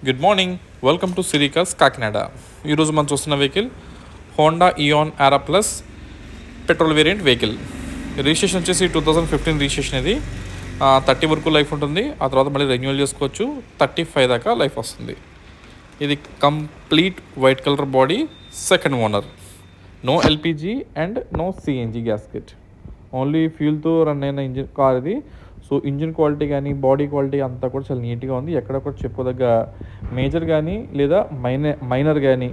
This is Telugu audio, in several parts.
Good morning, welcome to Siri cars Kakinada. ఈరోజు మనం చూస్తున్న vehicle Honda Eon Era plus petrol variant vehicle. Registration వచ్చేసి 2015 రిజిస్ట్రేషన్. ఇది 30 వరకు లైఫ్ ఉంటుంది. ఆ తర్వాత మళ్ళీ రెన్యువల్ చేసుకోవచ్చు. 35 దాకా లైఫ్ వస్తుంది. ఇది complete white colour body, second owner, no LPG and no CNG gasket, only ఫ్యూల్తో రన్ అయిన ఇంజిన్ కార్ ఇది. సో ఇంజిన్ క్వాలిటీ కానీ బాడీ క్వాలిటీ అంతా కూడా చాలా నీట్గా ఉంది. ఎక్కడ కూడా చెప్పుకోదగ్గ మేజర్ కానీ లేదా మైనర్ కానీ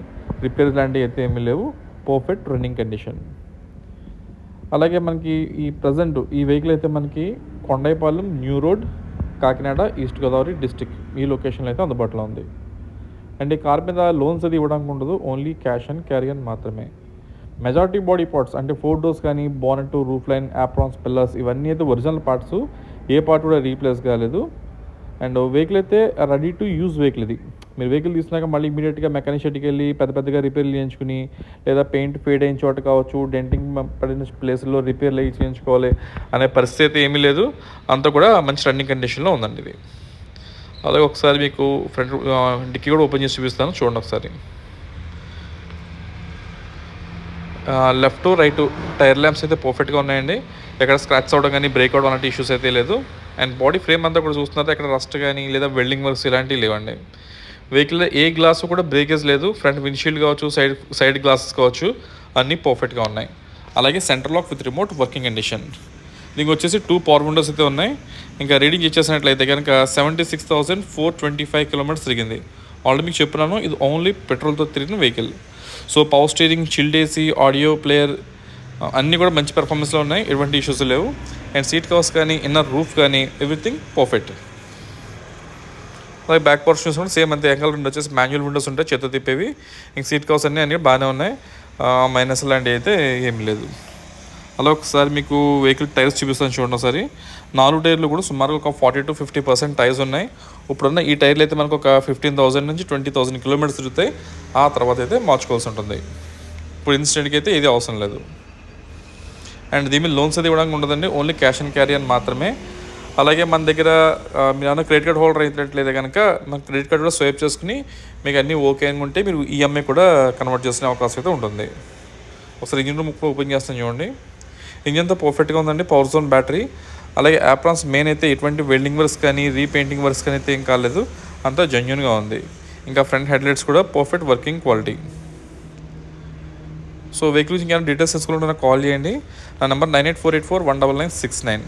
రిపేర్ లాంటివి అయితే ఏమీ లేవు. Perfect running condition. అలాగే మనకి ఈ ప్రజెంట్ ఈ వెహికల్ అయితే మనకి Kondaipalem new road, Kakinada, East Godavari district, ఈ లొకేషన్లో అయితే అందుబాటులో ఉంది. అండ్ ఈ కార్ మీద లోన్స్ అది ఇవ్వడానికి ఉండదు, ఓన్లీ క్యాష్ అండ్ క్యారియర్ మాత్రమే. మెజారిటీ బాడీ పార్ట్స్ అంటే 4 డోర్స్ కానీ, bonnet, roof line, aprons, pillars ఇవన్నీ అయితే ఒరిజినల్ పార్ట్స్, ఏ పార్ట్ కూడా రీప్లేస్ కాలేదు. అండ్ వెహికల్ అయితే రెడీ టు యూజ్ వెహికల్ ఇది. మీరు వెహికల్ తీసుకున్నాక మళ్ళీ ఇమీడియట్గా మెకానిక్ షెడ్కి వెళ్ళి పెద్దగా రిపేర్లు చేయించుకుని, లేదా పెయింట్ ఫేడ్ అయిన చోట కావచ్చు, డెంటింగ్ పడిన ప్లేస్లో రిపేర్లు అయ్యి చేయించుకోవాలి అనే పరిస్థితి అయితే ఏమీ లేదు. అంతా కూడా మంచి రన్నింగ్ కండిషన్లో ఉందండి ఇది. అలాగే ఒకసారి మీకు ఫ్రంట్ డిక్కీ కూడా ఓపెన్ చేసి చూపిస్తాను, చూడండి ఒకసారి. లెఫ్ట్ రైట్ టైర్ ల్యాంప్స్ అయితే పర్ఫెక్ట్గా ఉన్నాయండి. ఎక్కడ స్క్రాచ్ అవ్వడం కానీ, బ్రేక్ అవ్వడం అలాంటి ఇష్యూస్ అయితే లేదు. అండ్ బాడీ ఫ్రేమ్ అంతా కూడా చూస్తున్నారు, ఎక్కడ రస్ట్ కానీ లేదా వెల్డింగ్ వర్క్స్ ఇలాంటివి లేవండి. వెహికల్లో ఏ గ్లాస్ కూడా బ్రేకేజ్ లేదు. ఫ్రంట్ విండ్షీల్డ్ కావచ్చు, సైడ్ గ్లాసెస్ కావచ్చు, అన్నీ పర్ఫెక్ట్గా ఉన్నాయి. అలాగే centre lock with remote working condition. దీనికి వచ్చేసి 2 పవర్ విండోస్ అయితే ఉన్నాయి. ఇంకా రీడింగ్ ఇచ్చేసినట్లయితే కనుక 76,425 కిలోమీటర్స్ తిరిగింది. ఆల్రెడీ మీకు చెప్పినాను, ఇది ఓన్లీ పెట్రోల్తో తిరిగిన vehicle. So power steering, chilled AC, audio player అన్నీ కూడా మంచి పెర్ఫార్మెన్స్లో ఉన్నాయి, ఎటువంటి ఇష్యూస్ లేవు. అండ్ సీట్ కవర్స్ కానీ, ఇన్నర్ రూఫ్ కానీ ఎవ్రీథింగ్ పర్ఫెక్ట్. అలాగే బ్యాక్ పవర్ చూసుకుంటే సేమ్ అంతే. ఎంకల్ విండో వచ్చేసి మాన్యువల్ విండోస్ ఉంటాయి, చేత తిప్పేవి. ఇంక సీట్ కవర్స్ అన్నీ బాగానే ఉన్నాయి, మైనస్ లాంటివి అయితే ఏం లేదు. అలా ఒకసారి మీకు వెహికల్ టైర్స్ చూపిస్తాను, చూడండి ఒకసారి. 4 టైర్లు కూడా సుమారుగా ఒక 40 to 50% టైర్స్ ఉన్నాయి. ఇప్పుడున్న ఈ టైర్లు అయితే మనకు ఒక 15,000 నుంచి 20,000 కిలోమీటర్స్ తిరుగుతాయి. ఆ తర్వాత అయితే మార్చుకోవాల్సి ఉంటుంది. ఇప్పుడు ఇన్స్టెంట్కి అయితే ఇది అవసరం లేదు. అండ్ దీని మీద లోన్స్ అది ఇవ్వడానికి ఉండదండి, ఓన్లీ క్యాష్ అండ్ క్యారీ అని మాత్రమే. అలాగే మన దగ్గర మీరు క్రెడిట్ కార్డ్ హోల్డర్ అయినట్లయితే కనుక మన క్రెడిట్ కార్డ్ కూడా స్వైప్ చేసుకుని మీకు అన్నీ ఓకే అనుకుంటే మీరు ఈఎంఐ కూడా కన్వర్ట్ చేసుకునే అవకాశం అయితే ఉంటుంది. ఒకసారి ఇంజిన్ రూమ్ ఓపెన్ చేస్తాను, చూడండి. ఇంజిన్తో పర్ఫెక్ట్గా ఉందండి, పవర్ జోన్ బ్యాటరీ. అలాగే యాప్రాన్స్ మెయిన్ అయితే ఎటువంటి వెల్డింగ్ వర్క్స్ కానీ, రీపెయింటింగ్ వర్క్స్ కానీ అయితే ఏం కాలేదు, అంతా జెన్యూన్గా ఉంది. ఇంకా ఫ్రంట్ హెడ్లైట్స్ కూడా perfect working quality. So vehicle గురించి ఇంకేమైనా డీటెయిల్స్ తెలుసుకుంటే నాకు కాల్ చేయండి. నా నెంబర్ 9848419969.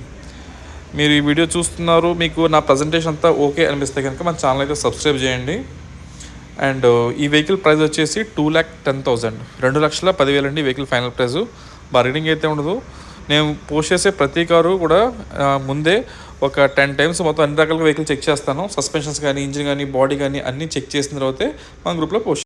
మీరు ఈ వీడియో చూస్తున్నారు, మీకు నా ప్రజెంటేషన్ అంతా ఓకే అనిపిస్తే కనుక మన ఛానల్ అయితే సబ్స్క్రైబ్ చేయండి. అండ్ ఈ వెహికల్ ప్రైస్ వచ్చేసి 2,10,000, 2,10,000 అండి వెహికల్ ఫైనల్ ప్రైస్. బార్గెనింగ్ అయితే ఉండదు. నేను పోస్ట్ చేసే ప్రతి కారు కూడా ముందే ఒక 10 times మొత్తం అన్ని రకాల వెహికల్ చెక్ చేస్తాను. సస్పెన్షన్స్ కానీ, ఇంజిన్ కానీ, బాడీ కానీ అన్నీ చెక్ చేసిన తర్వాతే మన గ్రూప్లో పోస్ట్